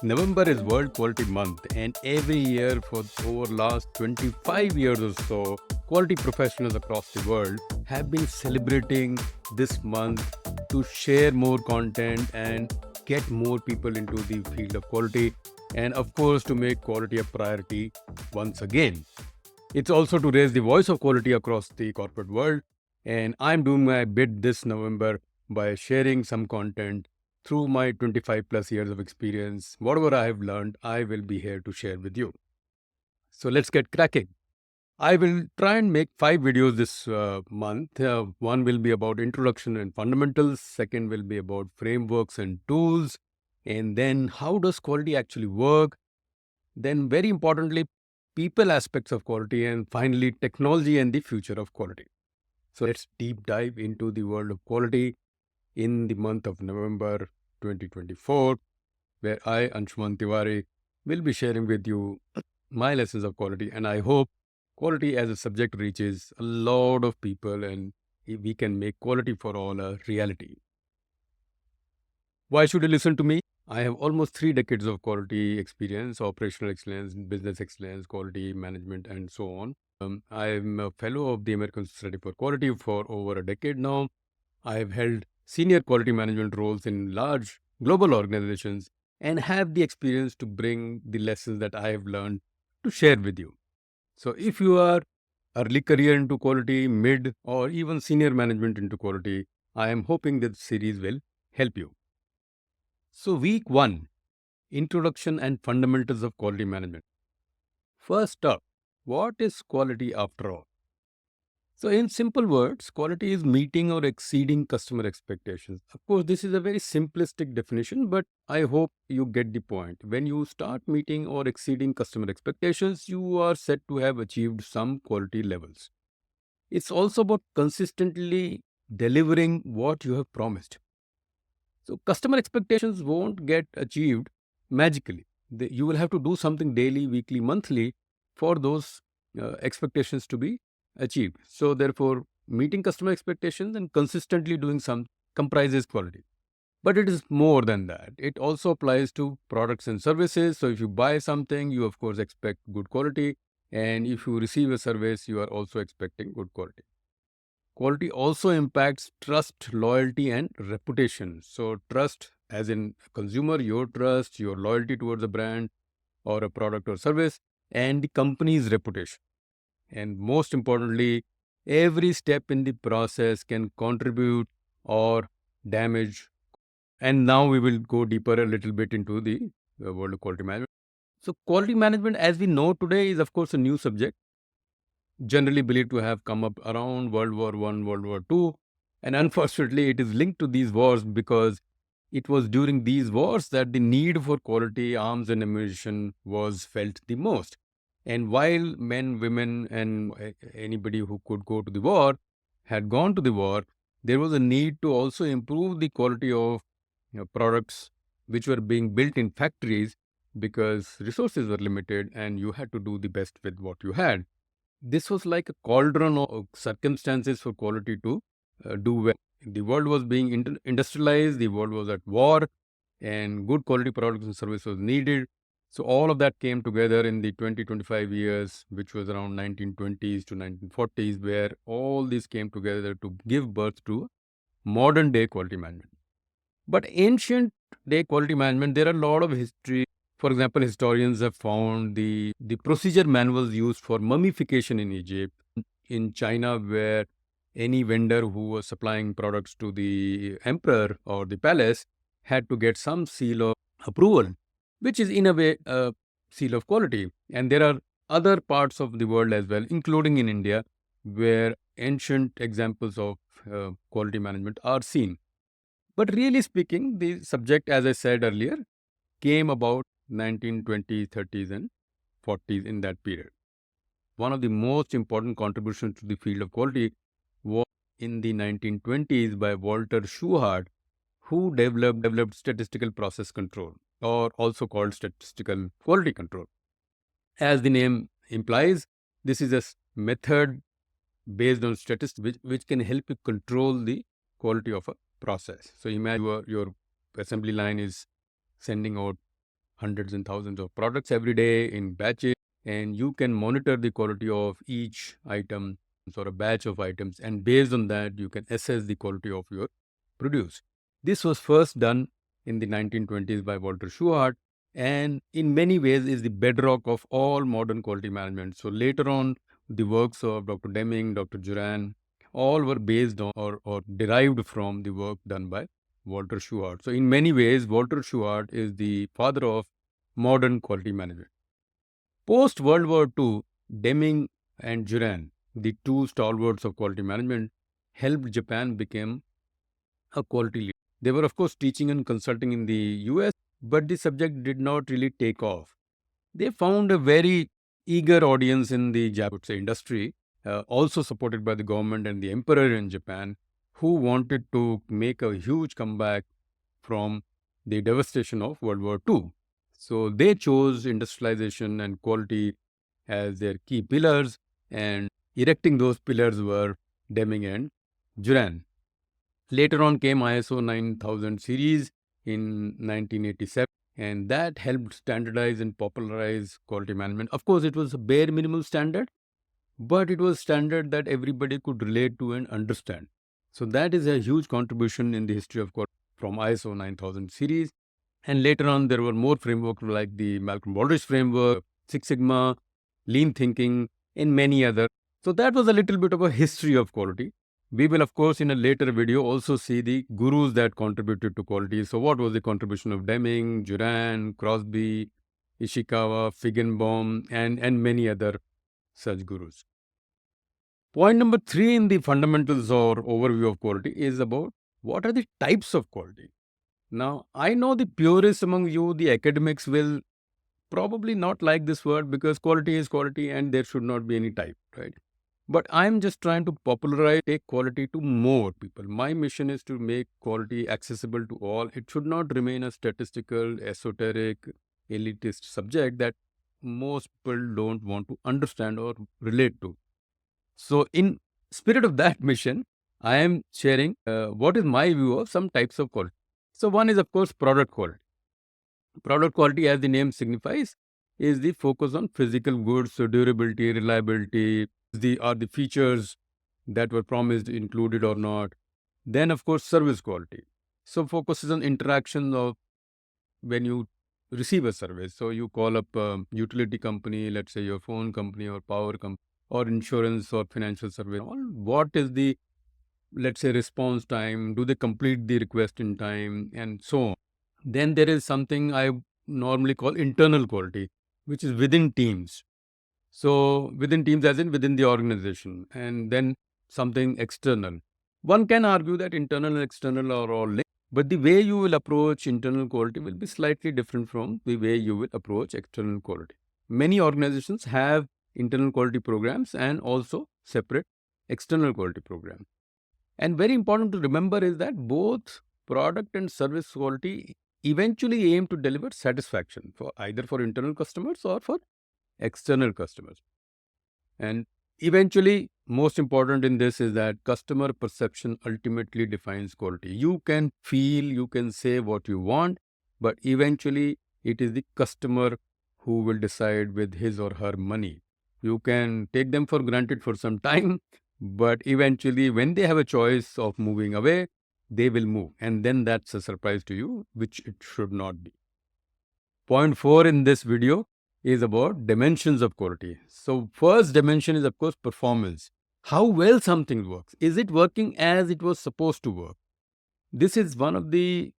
November is World Quality Month, and every year for over last 25 years or so, quality professionals across the world have been celebrating this month to share more content and get more people into the field of quality, and of course to make quality a priority once again. It's also to raise the voice of quality across the corporate world. And I'm doing my bit this November by sharing some content through my 25 plus years of experience. Whatever I have learned, I will be here to share with you. So let's get cracking. I will try and make 5 videos this month. One will be about introduction and fundamentals. Second will be about frameworks and tools. And then how does quality actually work? Then, very importantly, people aspects of quality, and finally, technology and the future of quality. So, let's deep dive into the world of quality in the month of November 2024, where I, Anshuman Tiwari, will be sharing with you my lessons of quality. And I hope quality as a subject reaches a lot of people and we can make quality for all a reality. Why should you listen to me? I have almost 3 decades of quality experience, operational excellence, business excellence, quality management, and so on. I am a fellow of the American Society for Quality for over a decade now. I have held senior quality management roles in large global organizations and have the experience to bring the lessons that I have learned to share with you. So, if you are early career into quality, mid, or even senior management into quality, I am hoping that series will help you. So, week one, introduction and fundamentals of quality management. First up, what is quality after all? So, in simple words, quality is meeting or exceeding customer expectations. Of course, this is a very simplistic definition, but I hope you get the point. When you start meeting or exceeding customer expectations, you are said to have achieved some quality levels. It's also about consistently delivering what you have promised. So customer expectations won't get achieved magically. You will have to do something daily, weekly, monthly for those expectations to be achieved. So therefore, meeting customer expectations and consistently doing some comprises quality. But it is more than that. It also applies to products and services. So if you buy something, you of course expect good quality. And if you receive a service, you are also expecting good quality. Quality also impacts trust, loyalty, and reputation. So, trust, as in consumer, your trust, your loyalty towards a brand or a product or service, and the company's reputation. And most importantly, every step in the process can contribute or damage. And now we will go deeper a little bit into the world of quality management. So, quality management, as we know today, is of course a new subject generally believed to have come up around World War One, World War Two, and unfortunately, it is linked to these wars because it was during these wars that the need for quality arms and ammunition was felt the most. And while men, women, and anybody who could go to the war had gone to the war, there was a need to also improve the quality of products which were being built in factories because resources were limited and you had to do the best with what you had. This was like a cauldron of circumstances for quality to do well. The world was being industrialized, the world was at war, and good quality products and services was needed. So all of that came together in the 25 years, which was around 1920s to 1940s, where all this came together to give birth to modern day quality management. But ancient day quality management, there are a lot of history. For example, historians have found the procedure manuals used for mummification in Egypt, in China, where any vendor who was supplying products to the emperor or the palace had to get some seal of approval, which is in a way a seal of quality. And there are other parts of the world as well, including in India, where ancient examples of quality management are seen. But really speaking, the subject, as I said earlier, came about 1920s, 30s, and 40s in that period. One of the most important contributions to the field of quality was in the 1920s by Walter Shewhart, who developed statistical process control, or also called statistical quality control. As the name implies, this is a method based on statistics which can help you control the quality of a process. So imagine your assembly line is sending out hundreds and thousands of products every day in batches, and you can monitor the quality of each item or a batch of items, and based on that, you can assess the quality of your produce. This was first done in the 1920s by Walter Shewhart, and in many ways is the bedrock of all modern quality management. So later on, the works of Dr. Deming, Dr. Juran, all were based on or derived from the work done by Walter Shewhart. So in many ways, Walter Shewhart is the father of modern quality management. Post World War II, Deming and Juran, the two stalwarts of quality management, helped Japan become a quality leader. They were, of course, teaching and consulting in the US, but the subject did not really take off. They found a very eager audience in the Japanese industry, also supported by the government and the emperor in Japan, who wanted to make a huge comeback from the devastation of World War II. So they chose industrialization and quality as their key pillars, and erecting those pillars were Deming and Juran. Later on came ISO 9000 series in 1987, and that helped standardize and popularize quality management. Of course, it was a bare minimal standard, but it was standard that everybody could relate to and understand. So that is a huge contribution in the history of quality from ISO 9000 series. And later on, there were more frameworks like the Malcolm Baldrige framework, Six Sigma, Lean Thinking, and many other. So that was a little bit of a history of quality. We will, of course, in a later video also see the gurus that contributed to quality. So what was the contribution of Deming, Juran, Crosby, Ishikawa, Feigenbaum, and many other such gurus. Point number 3 in the fundamentals or overview of quality is about what are the types of quality. Now, I know the purists among you, the academics, will probably not like this word because quality is quality and there should not be any type, right? But I'm just trying to popularize, take quality to more people. My mission is to make quality accessible to all. It should not remain a statistical, esoteric, elitist subject that most people don't want to understand or relate to. So, in spirit of that mission, I am sharing what is my view of some types of quality. So, one is of course product quality. Product quality, as the name signifies, is the focus on physical goods, so durability, reliability, are the features that were promised included or not. Then, of course, service quality. So, focuses on interaction of when you receive a service. So, you call up a utility company, let's say your phone company or power company, or insurance or financial service. What is the, let's say, response time? Do they complete the request in time? And so on. Then there is something I normally call internal quality, which is within teams. So within teams as in within the organization, and then something external. One can argue that internal and external are all linked, but the way you will approach internal quality will be slightly different from the way you will approach external quality. Many organizations have internal quality programs and also separate external quality programs. And very important to remember is that both product and service quality eventually aim to deliver satisfaction for either for internal customers or for external customers. And eventually, most important in this is that customer perception ultimately defines quality. You can feel, you can say what you want, but eventually it is the customer who will decide with his or her money. You can take them for granted for some time, but eventually when they have a choice of moving away, they will move. And then that's a surprise to you, which it should not be. Point 4 in this video is about dimensions of quality. So first dimension is of course performance. How well something works. Is it working as it was supposed to work? This is one of the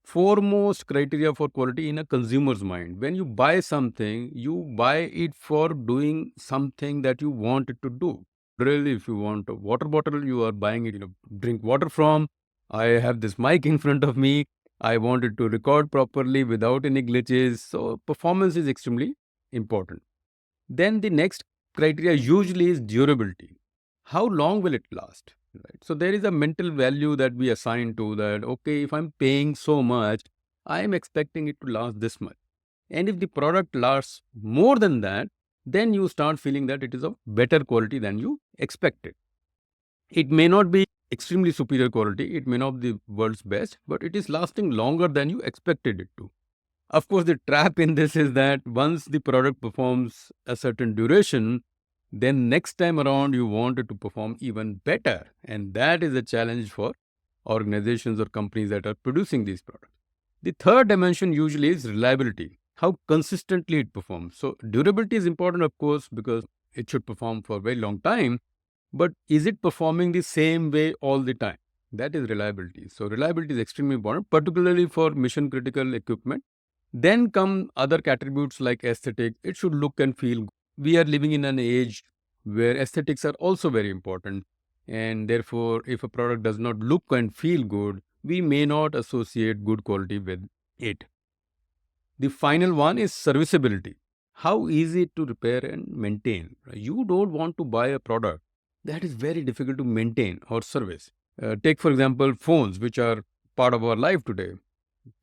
foremost criteria for quality in a consumer's mind. When you buy something, you buy it for doing something that you want it to do. Really, if you want a water bottle, you are buying it, drink water from. I have this mic in front of me. I want it to record properly without any glitches. So performance is extremely important. Then the next criteria usually is durability. How long will it last? Right. So there is a mental value that we assign to that. Okay, if I'm paying so much, I am expecting it to last this much. And if the product lasts more than that, then you start feeling that it is of better quality than you expected. It may not be extremely superior quality, it may not be the world's best, but it is lasting longer than you expected it to. Of course, the trap in this is that once the product performs a certain duration, then next time around you want it to perform even better. And that is a challenge for organizations or companies that are producing these products. The third dimension usually is reliability, how consistently it performs. So, durability is important, of course, because it should perform for a very long time. But is it performing the same way all the time? That is reliability. So, reliability is extremely important, particularly for mission critical equipment. Then come other attributes like aesthetic. It should look and feel good. We are living in an age where aesthetics are also very important. And therefore, if a product does not look and feel good, we may not associate good quality with it. The final one is serviceability. How easy to repair and maintain. You don't want to buy a product that is very difficult to maintain or service. Take, for example, phones, which are part of our life today.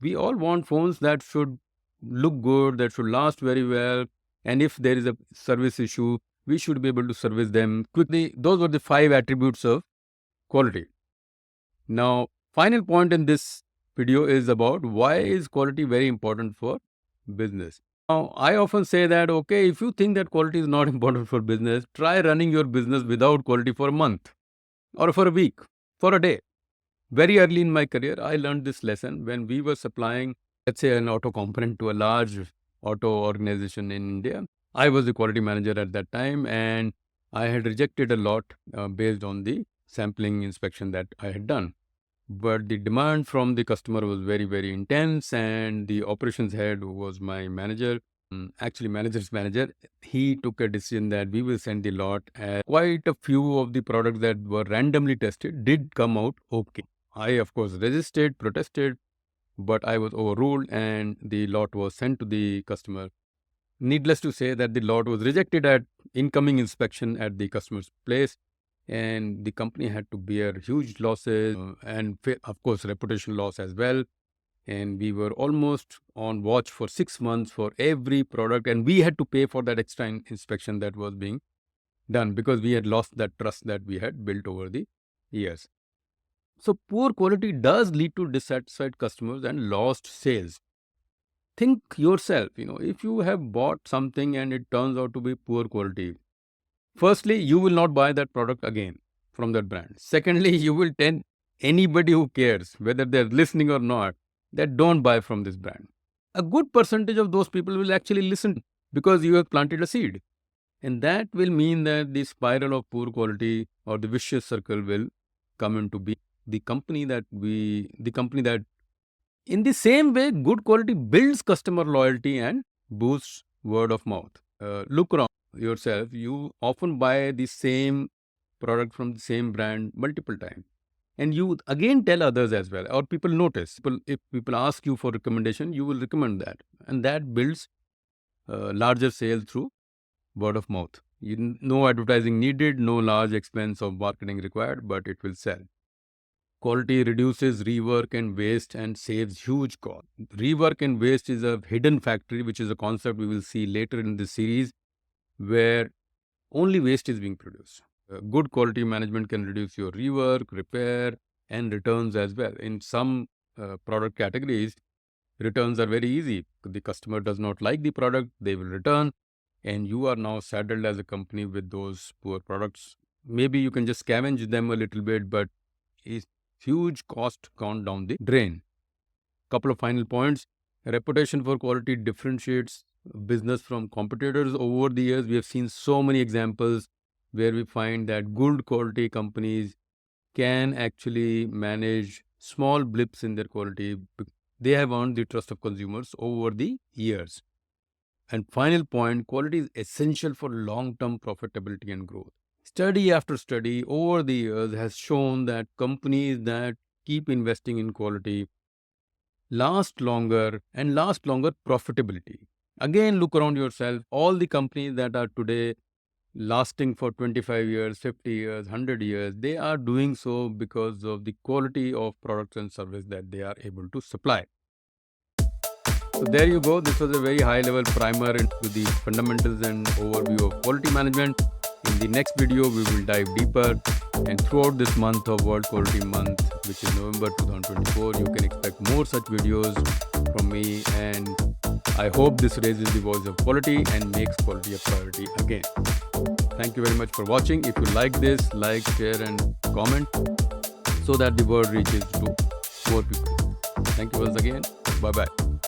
We all want phones that should look good, that should last very well. And if there is a service issue, we should be able to service them quickly. Those were the 5 attributes of quality. Now, final point in this video is about why is quality very important for business. Now, I often say that, okay, if you think that quality is not important for business, try running your business without quality for a month or for a week, for a day. Very early in my career, I learned this lesson when we were supplying, let's say, an auto component to a large auto organization in India. I was the quality manager at that time, and I had rejected a lot based on the sampling inspection that I had done. But the demand from the customer was very, very intense, and the operations head, who was my manager, actually manager's manager, he took a decision that we will send the lot. And quite a few of the products that were randomly tested did come out okay. I, of course, resisted, protested, but I was overruled and the lot was sent to the customer. Needless to say that the lot was rejected at incoming inspection at the customer's place, and the company had to bear huge losses and, of course, reputation loss as well. And we were almost on watch for 6 months for every product, and we had to pay for that extra inspection that was being done because we had lost that trust that we had built over the years. So, poor quality does lead to dissatisfied customers and lost sales. Think yourself, if you have bought something and it turns out to be poor quality, firstly, you will not buy that product again from that brand. Secondly, you will tell anybody who cares, whether they're listening or not, that don't buy from this brand. A good percentage of those people will actually listen because you have planted a seed. And that will mean that the spiral of poor quality or the vicious circle will come into being. The company that in the same way, good quality builds customer loyalty and boosts word of mouth. Look around yourself. You often buy the same product from the same brand multiple times. And you again tell others as well, or people notice. If people ask you for recommendation, you will recommend that. And that builds larger sales through word of mouth. No advertising needed, no large expense of marketing required, but it will sell. Quality reduces rework and waste and saves huge cost. Rework and waste is a hidden factory, which is a concept we will see later in this series, where only waste is being produced. Good quality management can reduce your rework, repair, and returns as well. In some product categories, returns are very easy. The customer does not like the product, they will return, and you are now saddled as a company with those poor products. Maybe you can just scavenge them a little bit, but it's huge cost gone down the drain. Couple of final points. Reputation for quality differentiates business from competitors. Over the years, we have seen so many examples where we find that good quality companies can actually manage small blips in their quality. They have earned the trust of consumers over the years. And final point, quality is essential for long-term profitability and growth. Study after study over the years has shown that companies that keep investing in quality last longer profitability. Again, look around yourself. All the companies that are today lasting for 25 years, 50 years, 100 years, they are doing so because of the quality of products and service that they are able to supply. So there you go. This was a very high level primer into the fundamentals and overview of quality management. In the next video, we will dive deeper. And throughout this month of World Quality Month, which is November 2024, you can expect more such videos from me. And I hope this raises the voice of quality and makes quality a priority again. Thank you very much for watching. If you like this, like, share and comment so that the word reaches to more people. Thank you once again. Bye-bye.